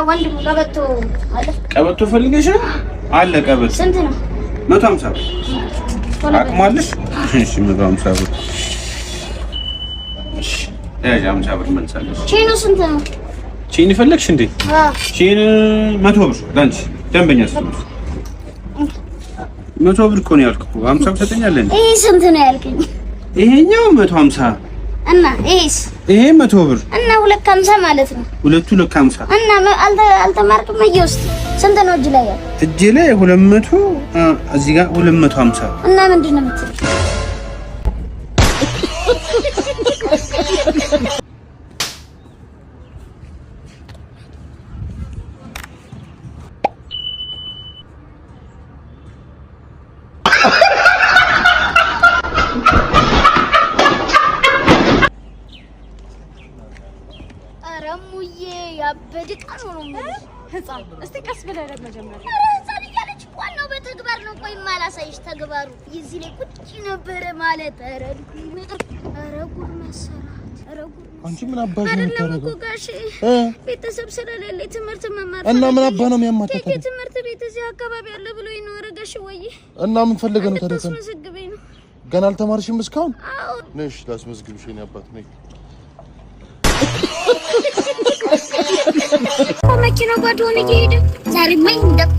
ወንድም ቀበቶ አለ። ቀበቶ ፈልገሽ ነው? አለ ቀበቶ። ስንት ነው? 150 ብር። አቅማለሽ? እሺ 150 ብር። እሺ ያዥ 50 ብር መልሳለሽ። ቼኑ ስንት ነው? ቼን ፈለግሽ እንዴ? ቼን 100 ብር ላንቺ ደንበኛ ስለሆነ 100 ብር እኮ ነው ያልኩት። 50 ብር ትሰጠኛለህ? ይሄ ስንት ነው ያልከኝ? ይሄኛው 150 እና ይሄስ? ይሄ 100 ብር እና 250 ማለት ነው። 250 እና አልተማርክም? እየውስጥ ስንት ነው እጅ ላይ ያለው? እጄ ላይ 200 እዚህ ጋር 250 እና ምንድን ነው የምትለው? ረሙዬ ያበድቃ ነው ህፃን። እስቲ ቀስ ብለህ ደግሞ ጀመረ። ህፃን እያለች ዋናው በተግባር ነው። ቆይ ማላሳይሽ ተግባሩ እዚህ ላይ ቁጭ ነበረ ማለት። ኧረ ጉድ መሰራት። ኧረ ጉድ አንቺ ምን አባሽ ነው የምታረገው? ጋሼ ቤተሰብ ስለሌለ ትምህርት መማር እና ምን አባ ነው የሚያማታው? ትምህርት ቤት እዚህ አካባቢ አለ ብሎኝ ነው። ኧረ ጋሼ ወይ እና ምን ፈልገህ ነው ታዲያ? መስግበኝ ነው። ገና አልተማርሽም እስካሁን? አዎ ነሽ ላስመዝግብሽ የኔ አባት ነኝ። መኪናው ባዶ ሆነ እየሄደ ዛሬ ምን እንደቆ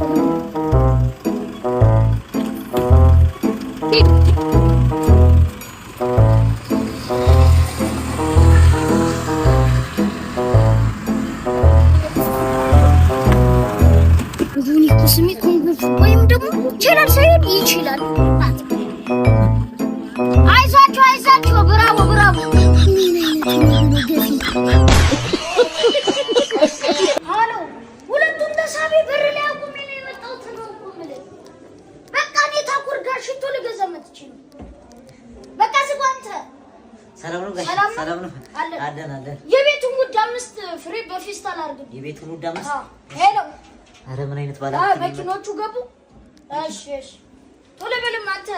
ዱኒ ኩስሚ ኩንጉ ወይም ደግሞ ቸራል ሳይሆን ይችላል። አይዟችሁ ብራቮ ብራቮ። ሃሎ ሁለቱም ተሳቢ በር ላይ አቁሜ ነው የመጣሁት ነው እኮ የምልህ። በቃ እኔ ታኩር ጋር ሽቶ ልገዛ መጥቼ ነው። በቃ ዝም አንተ። ሰላም ነው ጋሽ? ሰላም ነው አለን። የቤቱን ጉድ 5 ፍሬ በፌስታል አድርግ። የቤቱን ጉድ 5? ሄሎ። ኧረ ምን አይነት ባላ መኪኖቹ ገቡ። እሺ ቶሎ በልም አንተ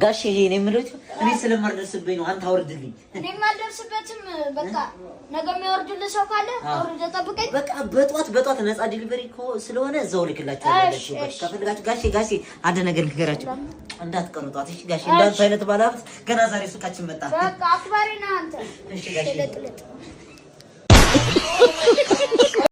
ጋሽ። ይሄ ነው የምለው እኔ ስለማልደርስብኝ ነው። አንተ አውርድልኝ። እኔም አልደርስበትም። በቃ ነገ የሚያወርድልህ ሰው ካለ አውርደህ ጠብቀኝ። በቃ በጧት ነፃ ዲሊቨሪ እኮ ስለሆነ እዛው ልክላችኋለሁ። ከፈልጋችሁ ጋሼ አንድ ነገር ልንገራችሁ እንዳትቀሩ ጧት። እሺ ጋሼ እንዳንተ አይነት ባለሀብት ገና ዛሬ ሱቃችን መጣ። በቃ አክባሪ ነህ አንተ። እሺ ጋሼ።